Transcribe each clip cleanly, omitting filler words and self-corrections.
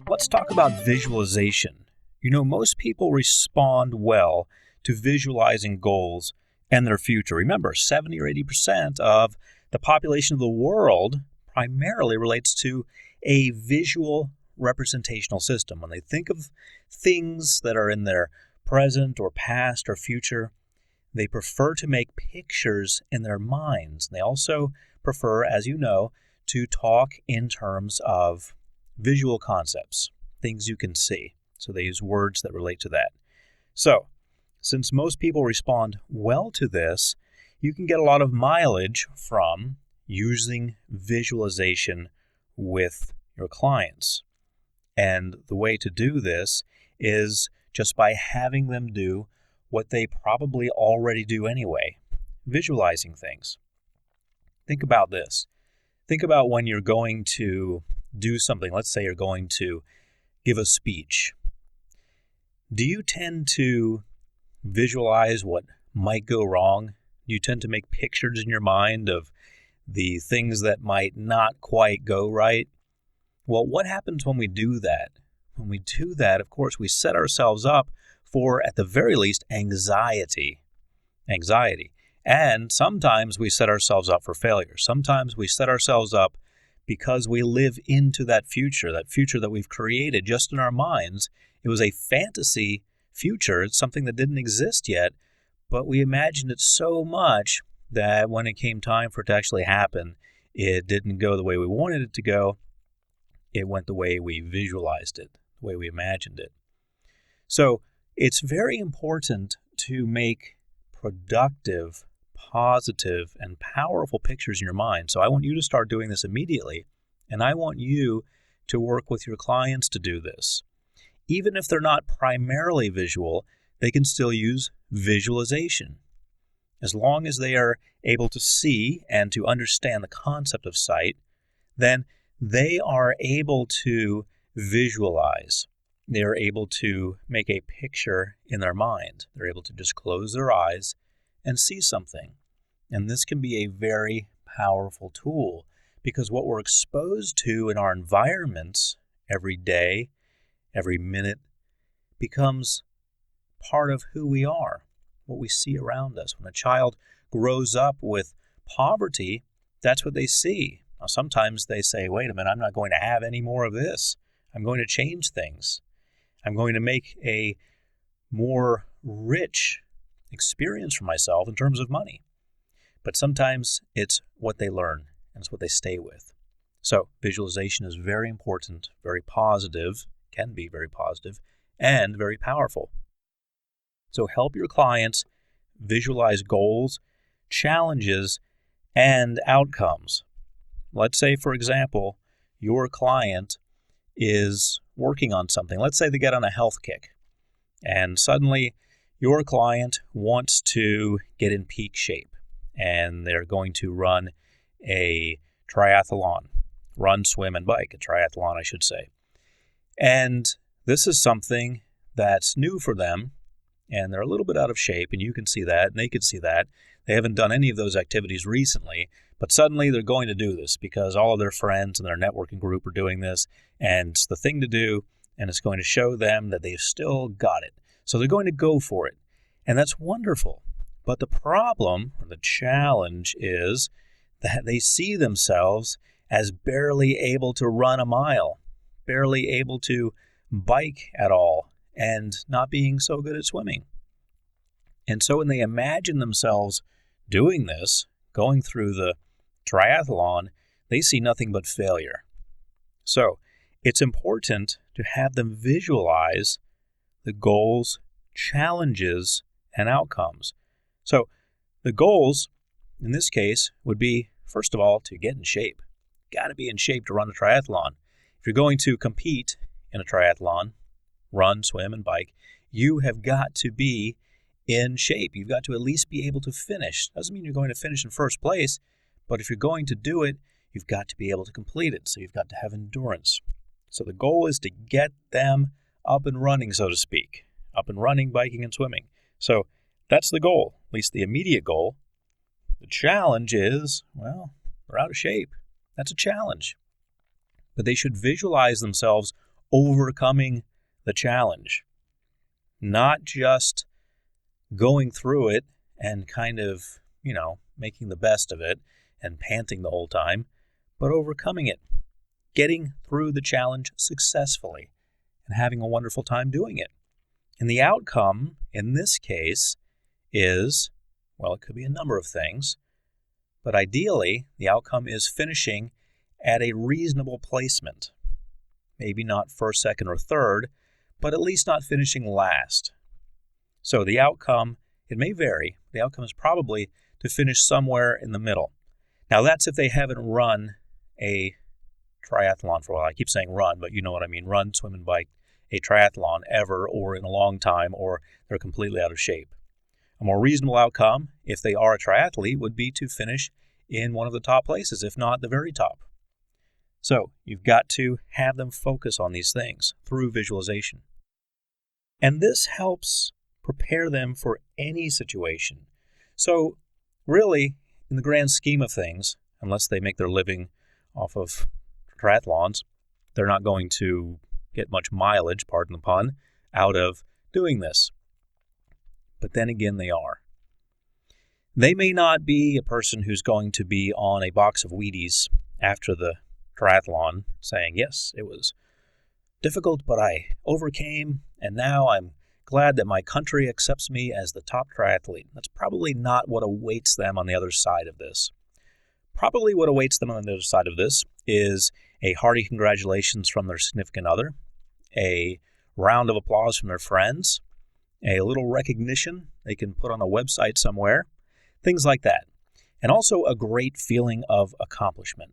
Let's talk about visualization. Most people respond well to visualizing goals and their future. Remember, 70 or 80% of the population of the world primarily relates to a visual representational system. When they think of things that are in their present or past or future, they prefer to make pictures in their minds. They also prefer, as you know, to talk in terms of visual concepts, things you can see. So they use words that relate to that. So, since most people respond well to this, you can get a lot of mileage from using visualization with your clients. And the way to do this is just by having them do what they probably already do anyway, visualizing things. Think about this. Think about when you're going to do something. Let's say you're going to give a speech. Do you tend to visualize what might go wrong? Do you tend to make pictures in your mind of the things that might not quite go right? Well, what happens when we do that? When we do that, of course, we set ourselves up for, at the very least, anxiety. And sometimes we set ourselves up for failure. Sometimes we set ourselves up because we live into that future that we've created just in our minds. It was a fantasy future. It's something that didn't exist yet, but we imagined it so much that when it came time for it to actually happen, it didn't go the way we wanted it to go. It went the way we visualized it, the way we imagined it. So it's very important to make productive, positive, and powerful pictures in your mind. So I want you to start doing this immediately, and I want you to work with your clients to do this. Even if they're not primarily visual, they can still use visualization. As long as they are able to see and to understand the concept of sight, then they are able to visualize. They are able to make a picture in their mind. They're able to just close their eyes and see something. And this can be a very powerful tool because what we're exposed to in our environments every day, every minute, becomes part of who we are, what we see around us. When a child grows up with poverty, that's what they see. Now, sometimes they say, wait a minute, I'm not going to have any more of this. I'm going to change things. I'm going to make a more rich experience for myself in terms of money. But sometimes it's what they learn and it's what they stay with. So visualization is very important, very positive, can be very positive, and very powerful. So help your clients visualize goals, challenges, and outcomes. Let's say, for example, your client is working on something. Let's say they get on a health kick, and suddenly your client wants to get in peak shape, and they're going to run a triathlon, run, swim, and bike, a triathlon, I should say. And this is something that's new for them, and they're a little bit out of shape, and you can see that, and they can see that. They haven't done any of those activities recently, but suddenly they're going to do this because all of their friends and their networking group are doing this, and it's the thing to do, and it's going to show them that they've still got it. So they're going to go for it, and that's wonderful. But the problem, or the challenge, is that they see themselves as barely able to run a mile, barely able to bike at all, and not being so good at swimming. And so when they imagine themselves doing this, going through the triathlon, they see nothing but failure. So it's important to have them visualize the goals, challenges, and outcomes. So the goals, in this case, would be, first of all, to get in shape. Got to be in shape to run a triathlon. If you're going to compete in a triathlon, run, swim, and bike, you have got to be in shape. You've got to at least be able to finish. Doesn't mean you're going to finish in first place, but if you're going to do it, you've got to be able to complete it. So you've got to have endurance. So the goal is to get them up and running, so to speak. Up and running, biking, and swimming. So That's the goal, at least the immediate goal. The challenge is, well, they're out of shape. That's a challenge. But they should visualize themselves overcoming the challenge, not just going through it and kind of, making the best of it and panting the whole time, but overcoming it, getting through the challenge successfully and having a wonderful time doing it. And the outcome in this case is, well, it could be a number of things, but ideally the outcome is finishing at a reasonable placement. Maybe not first, second, or third, but at least not finishing last. So the outcome, it may vary. The outcome is probably to finish somewhere in the middle. Now that's if they haven't run a triathlon for a while. I keep saying run, but you know what I mean. Run, swim, and bike a triathlon ever or in a long time, or they're completely out of shape. A more reasonable outcome, if they are a triathlete, would be to finish in one of the top places, if not the very top. So you've got to have them focus on these things through visualization. And this helps prepare them for any situation. So really, in the grand scheme of things, unless they make their living off of triathlons, they're not going to get much mileage, pardon the pun, out of doing this. But then again, they are. They may not be a person who's going to be on a box of Wheaties after the triathlon saying, yes, it was difficult, but I overcame, and now I'm glad that my country accepts me as the top triathlete. That's probably not what awaits them on the other side of this. Probably what awaits them on the other side of this is a hearty congratulations from their significant other, a round of applause from their friends, a little recognition they can put on a website somewhere, things like that. And also a great feeling of accomplishment.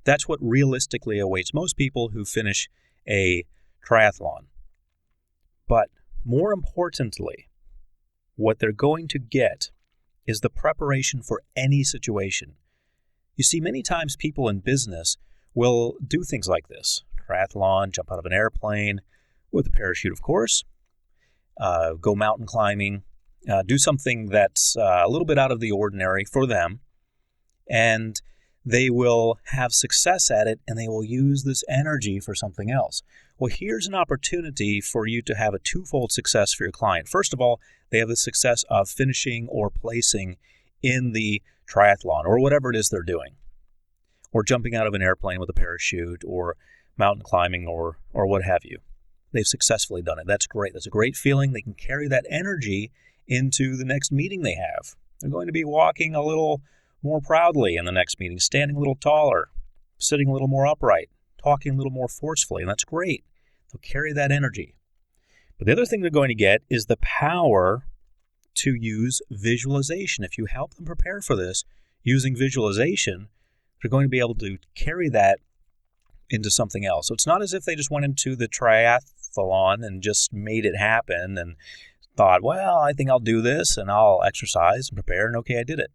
That's what realistically awaits most people who finish a triathlon. But more importantly, what they're going to get is the preparation for any situation. You see, many times people in business will do things like this. Triathlon, jump out of an airplane, with a parachute, of course, go mountain climbing, do something that's a little bit out of the ordinary for them, and they will have success at it, and they will use this energy for something else. Well, here's an opportunity for you to have a twofold success for your client. First of all, they have the success of finishing or placing in the triathlon or whatever it is they're doing, or jumping out of an airplane with a parachute or mountain climbing or what have you. They've successfully done it. That's great. That's a great feeling. They can carry that energy into the next meeting they have. They're going to be walking a little more proudly in the next meeting, standing a little taller, sitting a little more upright, talking a little more forcefully, and that's great. They'll carry that energy. But the other thing they're going to get is the power to use visualization. If you help them prepare for this using visualization, they're going to be able to carry that into something else. So it's not as if they just went into the triathlon and just made it happen and thought, well, I think I'll do this and I'll exercise and prepare, and okay, I did it.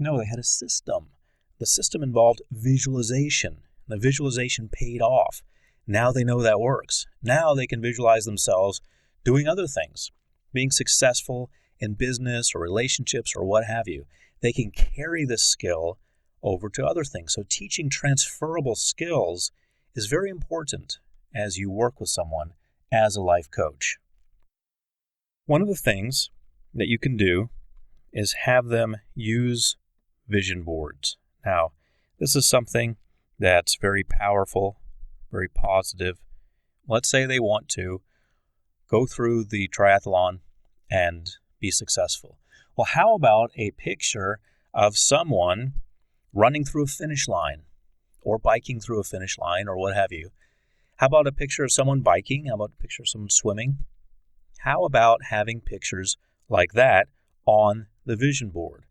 No, they had a system. The system involved visualization. The visualization paid off. Now they know that works. Now they can visualize themselves doing other things, being successful in business or relationships or what have you. They can carry this skill over to other things. So teaching transferable skills is very important as you work with someone as a life coach. One of the things that you can do is have them use vision boards. Now, this is something that's very powerful, very positive. Let's say they want to go through the triathlon and be successful. Well, how about a picture of someone running through a finish line or biking through a finish line or what have you? How about a picture of someone biking? How about a picture of someone swimming? How about having pictures like that on the vision board?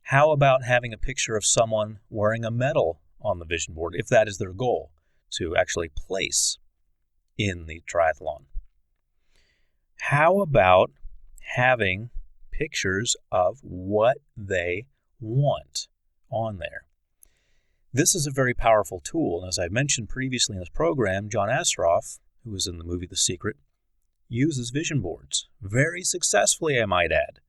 How about having a picture of someone wearing a medal on the vision board, if that is their goal, to actually place in the triathlon? How about having pictures of what they want on there? This is a very powerful tool, and as I mentioned previously in this program, John Assaraf, who was in the movie The Secret, uses vision boards very successfully, I might add.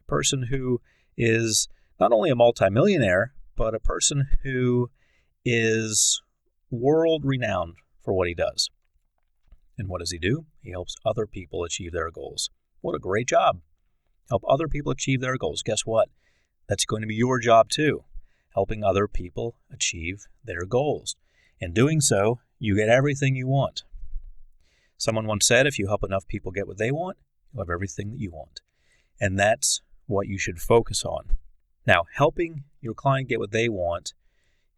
person who is not only a multimillionaire, but a person who is world renowned for what he does. And what does he do? He helps other people achieve their goals. What a great job. Help other people achieve their goals. Guess what? That's going to be your job too, helping other people achieve their goals. In doing so, you get everything you want. Someone once said, if you help enough people get what they want, you'll have everything that you want. And that's what you should focus on. Now, helping your client get what they want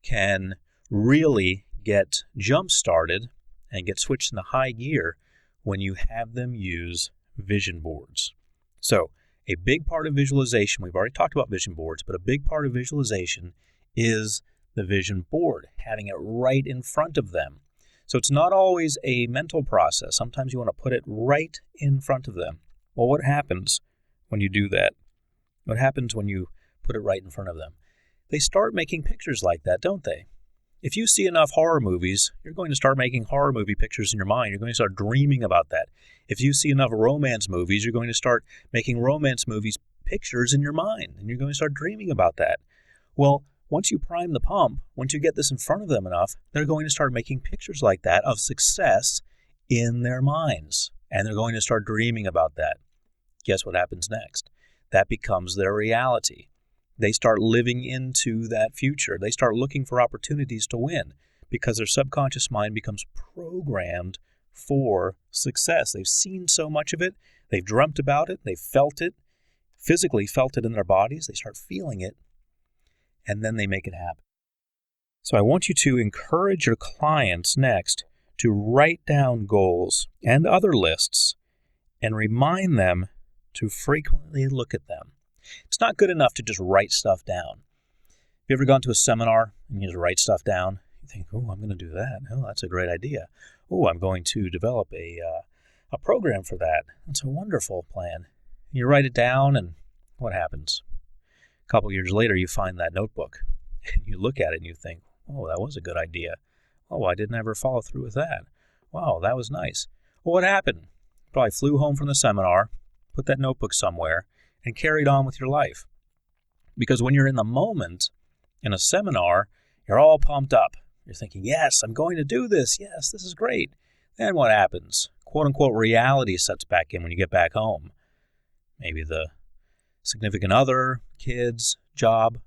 can really get jump-started and get switched into high gear when you have them use vision boards. So, a big part of visualization, we've already talked about vision boards, but a big part of visualization is the vision board, having it right in front of them. So it's not always a mental process. Sometimes you want to put it right in front of them. Well, what happens when you do that? What happens when you put it right in front of them? They start making pictures like that, don't they? If you see enough horror movies, you're going to start making horror movie pictures in your mind. You're going to start dreaming about that. If you see enough romance movies, you're going to start making romance movies pictures in your mind, and you're going to start dreaming about that. Well, once you prime the pump, once you get this in front of them enough, they're going to start making pictures like that of success in their minds, and they're going to start dreaming about that. Guess what happens next? That becomes their reality. They start living into that future. They start looking for opportunities to win because their subconscious mind becomes programmed for success. They've seen so much of it. They've dreamt about it. They've felt it, physically felt it in their bodies. They start feeling it, and then they make it happen. So I want you to encourage your clients next to write down goals and other lists and remind them to frequently look at them. It's not good enough to just write stuff down. Have you ever gone to a seminar and you just write stuff down? You think, oh, I'm going to do that. Oh, that's a great idea. Oh, I'm going to develop a program for that. That's a wonderful plan. You write it down, and what happens? A couple years later, you find that notebook, and you look at it and you think, oh, that was a good idea. Oh, I didn't ever follow through with that. Wow, that was nice. Well, what happened? You probably flew home from the seminar, put that notebook somewhere, and carried on with your life. Because when you're in the moment in a seminar, you're all pumped up. You're thinking, yes, I'm going to do this. Yes, this is great. Then what happens? Quote unquote reality sets back in when you get back home. Maybe the significant other, kids, job,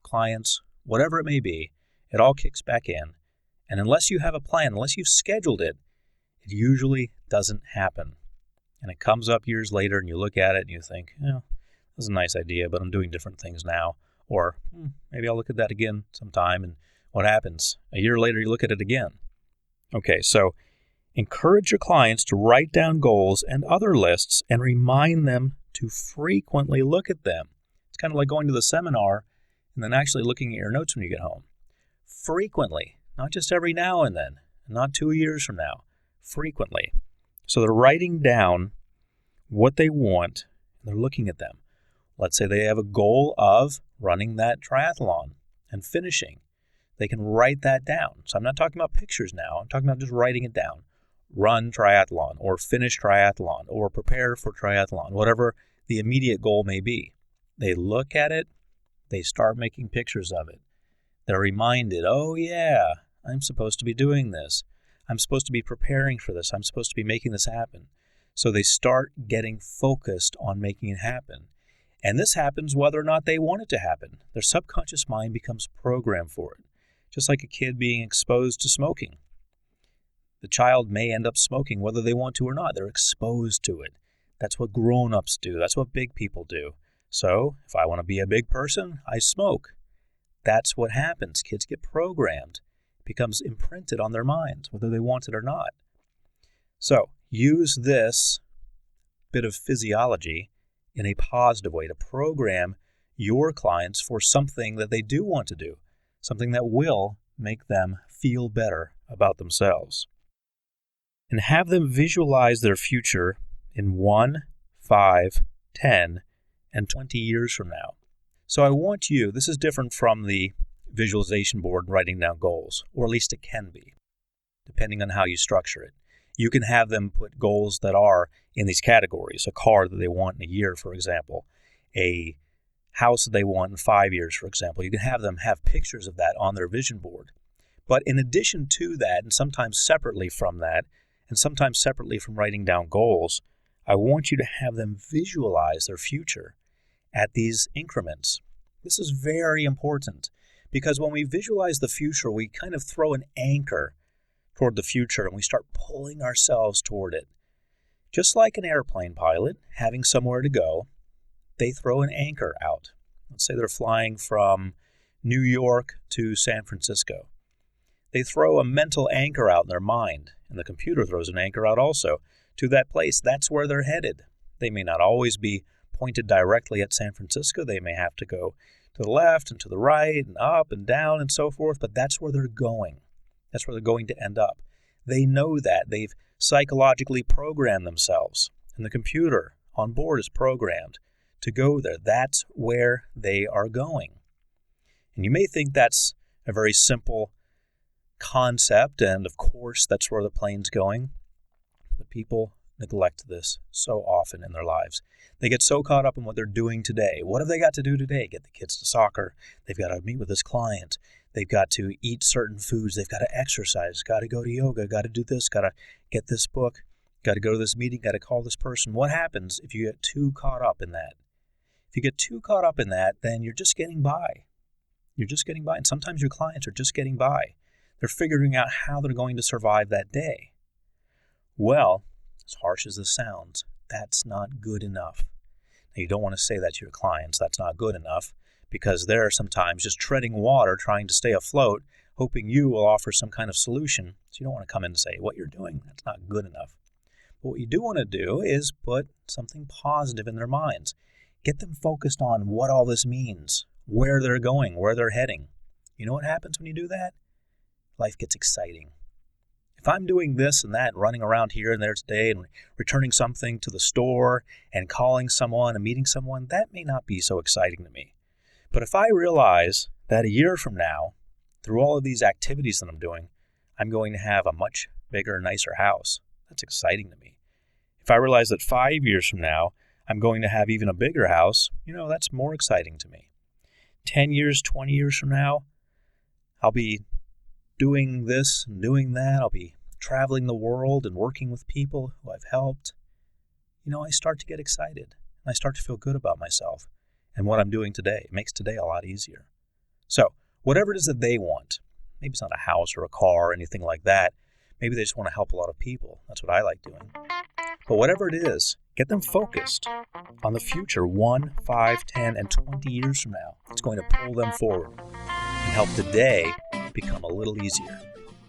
clients, whatever it may be, it all kicks back in. And unless you have a plan, unless you've scheduled it, it usually doesn't happen. And it comes up years later and you look at it and you think, that's a nice idea, but I'm doing different things now. Or maybe I'll look at that again sometime. And what happens? A year later, you look at it again. Okay, so encourage your clients to write down goals and other lists and remind them to frequently look at them. It's kind of like going to the seminar and then actually looking at your notes when you get home. Frequently, not just every now and then, not 2 years from now, frequently. So they're writing down what they want, and they're looking at them. Let's say they have a goal of running that triathlon and finishing. They can write that down. So I'm not talking about pictures now. I'm talking about just writing it down. Run triathlon, or finish triathlon, or prepare for triathlon, whatever the immediate goal may be. They look at it. They start making pictures of it. They're reminded, oh yeah, I'm supposed to be doing this. I'm supposed to be preparing for this. I'm supposed to be making this happen. So they start getting focused on making it happen. And this happens whether or not they want it to happen. Their subconscious mind becomes programmed for it. Just like a kid being exposed to smoking. The child may end up smoking whether they want to or not. They're exposed to it. That's what grown-ups do. That's what big people do. So if I want to be a big person, I smoke. That's what happens. Kids get programmed. It becomes imprinted on their minds, whether they want it or not. So use this bit of physiology in a positive way to program your clients for something that they do want to do, something that will make them feel better about themselves. And have them visualize their future in 1, 5, 10, and 20 years from now. So I want you, this is different from the visualization board writing down goals, or at least it can be, depending on how you structure it. You can have them put goals that are in these categories, a car that they want in a year, for example, a house that they want in 5 years, for example. You can have them have pictures of that on their vision board. But in addition to that, and sometimes separately from that, and sometimes separately from writing down goals, I want you to have them visualize their future at these increments. This is very important because when we visualize the future, we kind of throw an anchor toward the future and we start pulling ourselves toward it. Just like an airplane pilot having somewhere to go, they throw an anchor out. Let's say they're flying from New York to San Francisco. They throw a mental anchor out in their mind, and the computer throws an anchor out also to that place. That's where they're headed. They may not always be pointed directly at San Francisco. They may have to go to the left and to the right and up and down and so forth, but that's where they're going. That's where they're going to end up. They know that. They've psychologically programmed themselves, and the computer on board is programmed to go there. That's where they are going. And you may think that's a very simple concept, and of course that's where the plane's going, but people neglect this so often in their lives. They get so caught up in what they're doing today. What have they got to do today? Get the kids to soccer. They've got to meet with this client. They've got to eat certain foods. They've got to exercise, got to go to yoga, got to do this, got to get this book, got to go to this meeting, got to call this person. What happens if you get too caught up in that? If you get too caught up in that, then you're just getting by. You're just getting by. And sometimes your clients are just getting by. They're figuring out how they're going to survive that day. Well, as harsh as this sounds, that's not good enough. Now, you don't want to say that to your clients. That's not good enough, because they're sometimes just treading water, trying to stay afloat, hoping you will offer some kind of solution. So you don't want to come in and say, what you're doing, that's not good enough. But what you do want to do is put something positive in their minds. Get them focused on what all this means, where they're going, where they're heading. You know what happens when you do that? Life gets exciting. If I'm doing this and that, running around here and there today and returning something to the store and calling someone and meeting someone, that may not be so exciting to me. But if I realize that a year from now, through all of these activities that I'm doing, I'm going to have a much bigger, nicer house, that's exciting to me. If I realize that 5 years from now, I'm going to have even a bigger house, that's more exciting to me. 10 years, 20 years from now, I'll be doing this and doing that. I'll be traveling the world and working with people who I've helped. I start to get excited. I start to feel good about myself and what I'm doing today. It makes today a lot easier. So, whatever it is that they want, maybe it's not a house or a car or anything like that. Maybe they just want to help a lot of people. That's what I like doing. But whatever it is, get them focused on the future 1, 5, 10, and 20 years from now. It's going to pull them forward and help today become a little easier.